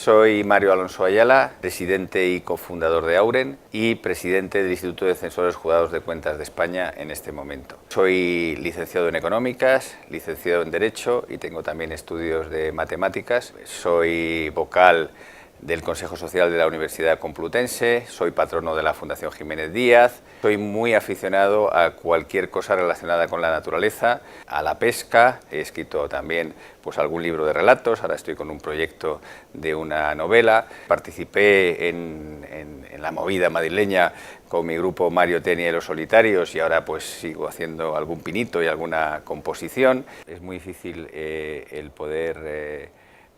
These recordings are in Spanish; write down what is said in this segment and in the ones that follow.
Soy Mario Alonso Ayala, presidente y cofundador de Auren y presidente del Instituto de Censores Juzgados de Cuentas de España en este momento. Soy licenciado en Económicas, licenciado en Derecho y tengo también estudios de Matemáticas. Soy vocal del Consejo Social de la Universidad Complutense, soy patrono de la Fundación Jiménez Díaz, soy muy aficionado a cualquier cosa relacionada con la naturaleza, a la pesca, he escrito también algún libro de relatos, ahora estoy con un proyecto de una novela, participé en la movida madrileña con mi grupo Mario Tenia y los Solitarios y ahora sigo haciendo algún pinito y alguna composición. Es muy difícil el poder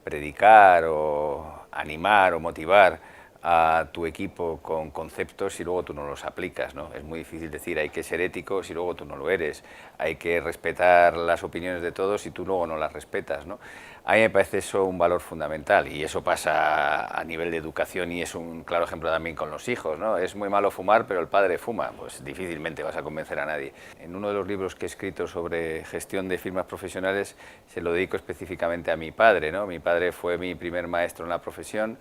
predicar o animar o motivar a tu equipo con conceptos si luego tú no los aplicas, ¿no? Es muy difícil decir hay que ser ético si luego tú no lo eres, hay que respetar las opiniones de todos si tú luego no las respetas, ¿no? A mí me parece eso un valor fundamental y eso pasa a nivel de educación y es un claro ejemplo también con los hijos, ¿no? Es muy malo fumar, pero el padre fuma, pues difícilmente vas a convencer a nadie. En uno de los libros que he escrito sobre gestión de firmas profesionales se lo dedico específicamente a mi padre, ¿no? Mi padre fue mi primer maestro en la profesión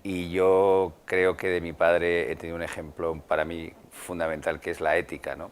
y yo creo que de mi padre he tenido un ejemplo para mí fundamental que es la ética, ¿no?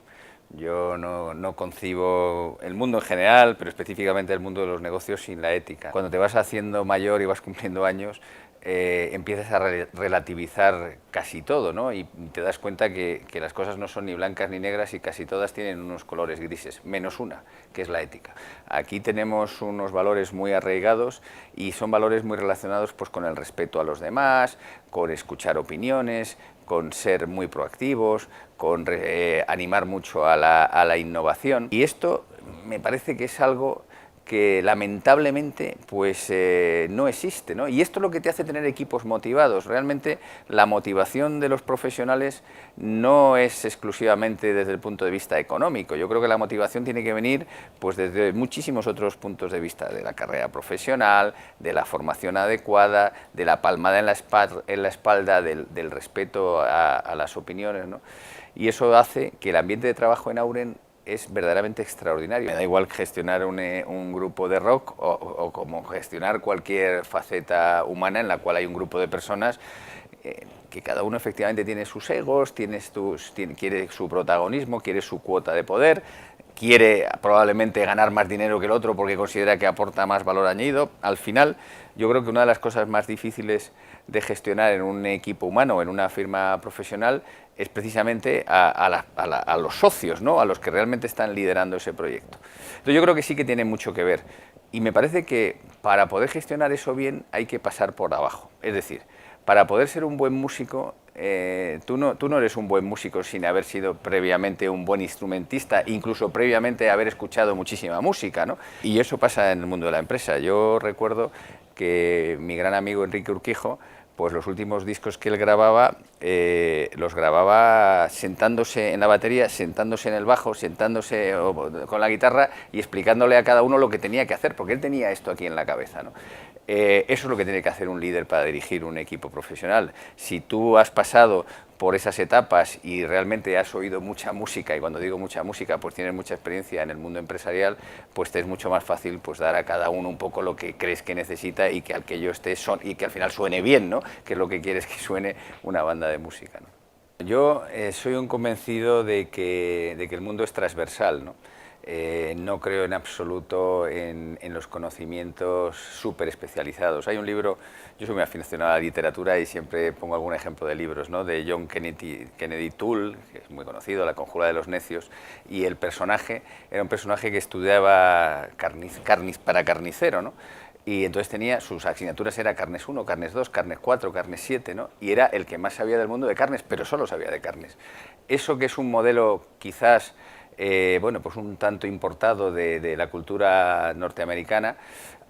Yo no concibo el mundo en general, pero específicamente el mundo de los negocios sin la ética. Cuando te vas haciendo mayor y vas cumpliendo años, empiezas a relativizar casi todo, ¿no? Y te das cuenta que las cosas no son ni blancas ni negras y casi todas tienen unos colores grises, menos una, que es la ética. Aquí tenemos unos valores muy arraigados y son valores muy relacionados con el respeto a los demás, con escuchar opiniones, con ser muy proactivos, con animar mucho a la innovación. Y esto me parece que es algo que lamentablemente no existe, ¿no? Y esto es lo que te hace tener equipos motivados. Realmente la motivación de los profesionales no es exclusivamente desde el punto de vista económico. Yo creo que la motivación tiene que venir desde muchísimos otros puntos de vista, de la carrera profesional, de la formación adecuada, de la palmada en la espalda, del respeto a las opiniones, ¿no? Y eso hace que el ambiente de trabajo en Auren es verdaderamente extraordinario. Me da igual gestionar un grupo de rock o como gestionar cualquier faceta humana en la cual hay un grupo de personas que cada uno efectivamente tiene sus egos, quiere su protagonismo, quiere su cuota de poder, quiere probablemente ganar más dinero que el otro porque considera que aporta más valor añadido. Al final, yo creo que una de las cosas más difíciles de gestionar en un equipo humano o en una firma profesional es precisamente a los socios, ¿no? A los que realmente están liderando ese proyecto. Entonces yo creo que sí que tiene mucho que ver y me parece que para poder gestionar eso bien hay que pasar por abajo. Es decir, para poder ser un buen músico, tú no eres un buen músico sin haber sido previamente un buen instrumentista, incluso previamente haber escuchado muchísima música, ¿no? Y eso pasa en el mundo de la empresa. Yo recuerdo que mi gran amigo Enrique Urquijo, los últimos discos que él grababa, los grababa sentándose en la batería, sentándose en el bajo, sentándose con la guitarra y explicándole a cada uno lo que tenía que hacer, porque él tenía esto aquí en la cabeza, ¿no? Eso es lo que tiene que hacer un líder para dirigir un equipo profesional. Si tú has pasado por esas etapas y realmente has oído mucha música, y cuando digo mucha música, tienes mucha experiencia en el mundo empresarial, te es mucho más fácil dar a cada uno un poco lo que crees que necesita y que al que yo esté y que al final suene bien, ¿no? Que es lo que quieres que suene una banda de música, ¿no? Yo soy un convencido de que el mundo es transversal, ¿no? No creo en absoluto en los conocimientos súper especializados. Hay un libro, yo soy muy aficionado a la literatura y siempre pongo algún ejemplo de libros, ¿no? De John Kennedy Toole, que es muy conocido, La conjura de los necios, y el personaje era un personaje que estudiaba para carnicero, ¿no? Y entonces tenía, sus asignaturas era carnes 1, carnes 2, carnes 4, carnes 7, ¿no? Y era el que más sabía del mundo de carnes, pero solo sabía de carnes. Eso que es un modelo quizás un tanto importado de la cultura norteamericana,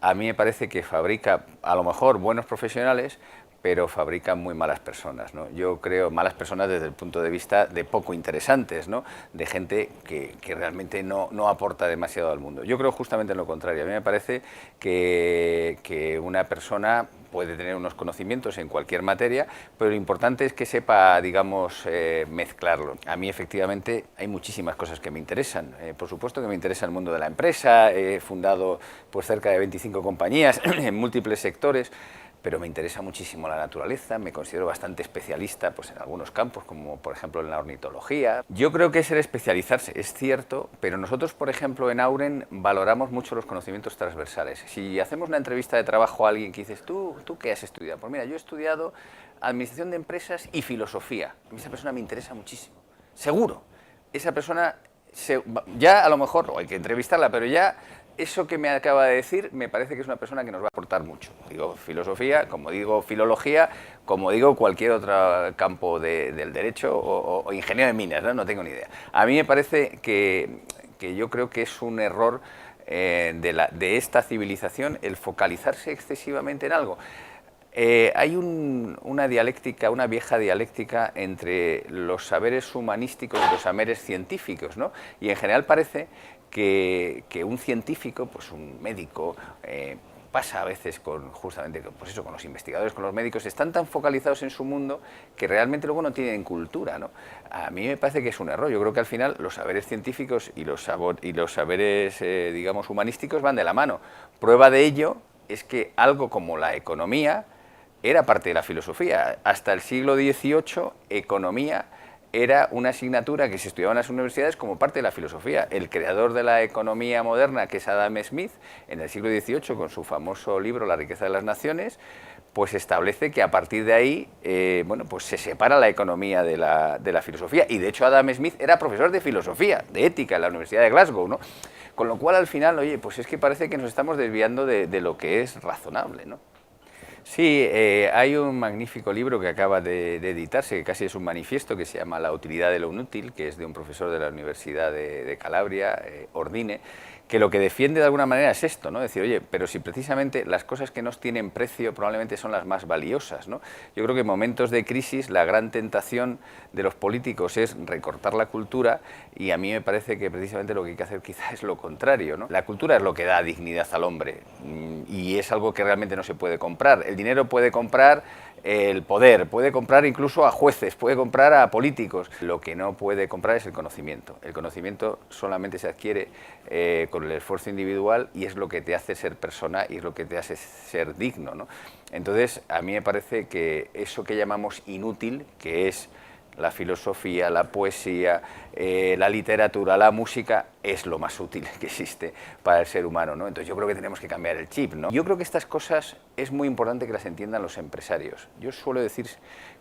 a mí me parece que fabrica a lo mejor buenos profesionales, pero fabrican muy malas personas, ¿no? Yo creo malas personas desde el punto de vista de poco interesantes, ¿no? De gente que realmente no aporta demasiado al mundo. Yo creo justamente lo contrario. A mí me parece que una persona puede tener unos conocimientos en cualquier materia, pero lo importante es que sepa, digamos, mezclarlo. A mí, efectivamente, hay muchísimas cosas que me interesan. Por supuesto que me interesa el mundo de la empresa, he fundado cerca de 25 compañías en múltiples sectores, pero me interesa muchísimo la naturaleza, me considero bastante especialista pues, en algunos campos, como por ejemplo en la ornitología. Yo creo que es el especializarse, es cierto, pero nosotros, por ejemplo, en Auren valoramos mucho los conocimientos transversales. Si hacemos una entrevista de trabajo a alguien que dices, ¿tú qué has estudiado? Pues mira, yo he estudiado Administración de Empresas y Filosofía. A mí esa persona me interesa muchísimo, seguro. Esa persona, ya a lo mejor, o hay que entrevistarla, pero ya eso que me acaba de decir me parece que es una persona que nos va a aportar mucho. Digo filosofía, como digo filología, como digo cualquier otro campo del derecho o ingeniero de minas, ¿no? No tengo ni idea. A mí me parece que yo creo que es un error de esta civilización el focalizarse excesivamente en algo. Hay una dialéctica, una vieja dialéctica entre los saberes humanísticos y los saberes científicos, ¿no? Y en general parece que un científico, pues un médico, pasa a veces justamente pues eso, con los investigadores, con los médicos, están tan focalizados en su mundo que realmente luego no tienen cultura, ¿no? A mí me parece que es un error. Yo creo que al final los saberes científicos y los saberes, digamos, humanísticos van de la mano. Prueba de ello es que algo como la economía era parte de la filosofía. Hasta el siglo XVIII, economía era una asignatura que se estudiaba en las universidades como parte de la filosofía. El creador de la economía moderna, que es Adam Smith, en el siglo XVIII, con su famoso libro La riqueza de las naciones, pues establece que a partir de ahí, bueno, pues se separa la economía de la filosofía. Y de hecho Adam Smith era profesor de filosofía, de ética, en la Universidad de Glasgow, ¿no? Con lo cual al final, oye, pues es que parece que nos estamos desviando de lo que es razonable, ¿no? Sí, hay un magnífico libro que acaba de editarse, que casi es un manifiesto, que se llama La utilidad de lo inútil, que es de un profesor de la Universidad de Calabria, Ordine, que lo que defiende de alguna manera es esto, ¿no? Decir, oye, pero si precisamente las cosas que nos tienen precio probablemente son las más valiosas, ¿no? Yo creo que en momentos de crisis la gran tentación de los políticos es recortar la cultura y a mí me parece que precisamente lo que hay que hacer quizá es lo contrario, ¿no? La cultura es lo que da dignidad al hombre y es algo que realmente no se puede comprar. El dinero puede comprar el poder, puede comprar incluso a jueces, puede comprar a políticos. Lo que no puede comprar es el conocimiento. El conocimiento solamente se adquiere con el esfuerzo individual y es lo que te hace ser persona y es lo que te hace ser digno, ¿no? Entonces, a mí me parece que eso que llamamos inútil, que es la filosofía, la poesía, la literatura, la música, es lo más útil que existe para el ser humano, ¿no? Entonces yo creo que tenemos que cambiar el chip, ¿no? Yo creo que estas cosas es muy importante que las entiendan los empresarios. Yo suelo decir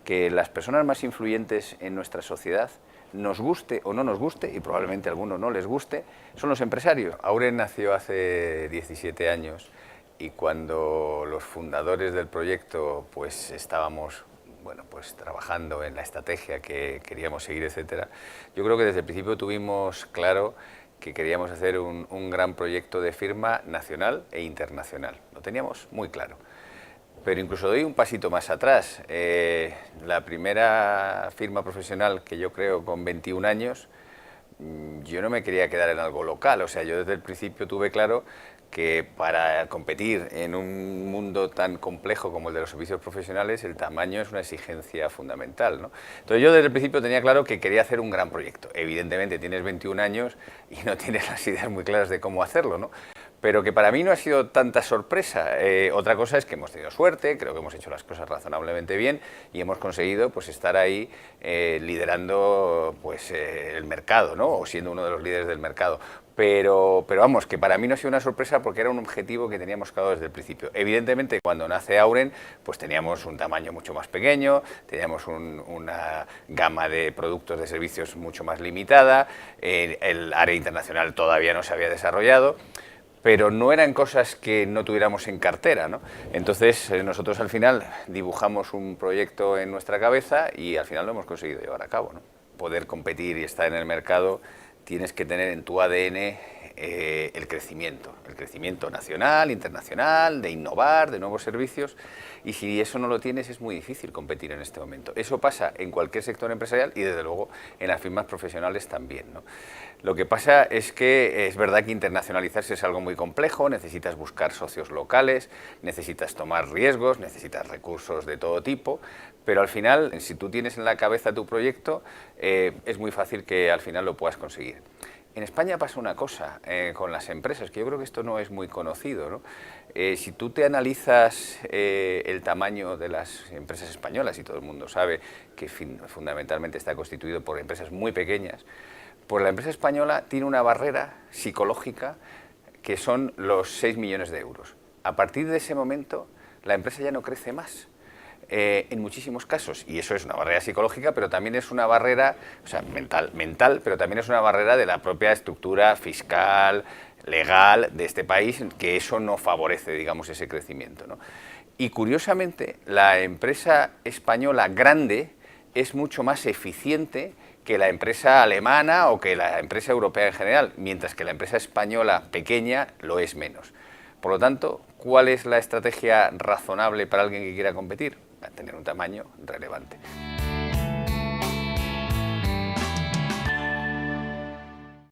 que las personas más influyentes en nuestra sociedad, nos guste o no nos guste, y probablemente a algunos no les guste, son los empresarios. Auren nació hace 17 años y cuando los fundadores del proyecto pues estábamos bueno, pues trabajando en la estrategia que queríamos seguir, etcétera, yo creo que desde el principio tuvimos claro que queríamos hacer un gran proyecto de firma nacional e internacional. Lo teníamos muy claro. Pero incluso doy un pasito más atrás. La primera firma profesional que yo creo con 21 años, yo no me quería quedar en algo local. O sea, yo desde el principio tuve claro que para competir en un mundo tan complejo como el de los servicios profesionales, el tamaño es una exigencia fundamental, ¿no? Entonces yo desde el principio tenía claro que quería hacer un gran proyecto. Evidentemente tienes 21 años y no tienes las ideas muy claras de cómo hacerlo, ¿no? Pero que para mí no ha sido tanta sorpresa. Otra cosa es que hemos tenido suerte, creo que hemos hecho las cosas razonablemente bien y hemos conseguido pues, estar ahí liderando pues, el mercado, ¿no? O siendo uno de los líderes del mercado. Pero vamos, que para mí no ha sido una sorpresa porque era un objetivo que teníamos claro desde el principio. Evidentemente, cuando nace Auren, pues teníamos un tamaño mucho más pequeño, teníamos una gama de productos, de servicios mucho más limitada, el área internacional todavía no se había desarrollado, pero no eran cosas que no tuviéramos en cartera, ¿no? Entonces nosotros al final dibujamos un proyecto en nuestra cabeza y al final lo hemos conseguido llevar a cabo, ¿no? Poder competir y estar en el mercado, tienes que tener en tu ADN el crecimiento nacional, internacional, de innovar, de nuevos servicios, y si eso no lo tienes es muy difícil competir en este momento. Eso pasa en cualquier sector empresarial y desde luego en las firmas profesionales también, ¿no? Lo que pasa es que es verdad que internacionalizarse es algo muy complejo, necesitas buscar socios locales, necesitas tomar riesgos, necesitas recursos de todo tipo, pero al final, si tú tienes en la cabeza tu proyecto, es muy fácil que al final lo puedas conseguir. En España pasa una cosa con las empresas, que yo creo que esto no es muy conocido, ¿no? Si tú te analizas el tamaño de las empresas españolas, y todo el mundo sabe que fundamentalmente está constituido por empresas muy pequeñas, pues la empresa española tiene una barrera psicológica que son los 6 millones de euros. A partir de ese momento, la empresa ya no crece más. En muchísimos casos, y eso es una barrera psicológica, pero también es una barrera, o sea, mental, pero también es una barrera de la propia estructura fiscal, legal de este país, que eso no favorece, digamos, ese crecimiento, ¿no? Y curiosamente, la empresa española grande es mucho más eficiente que la empresa alemana o que la empresa europea en general, mientras que la empresa española pequeña lo es menos. Por lo tanto, ¿cuál es la estrategia razonable para alguien que quiera competir? Tener un tamaño relevante.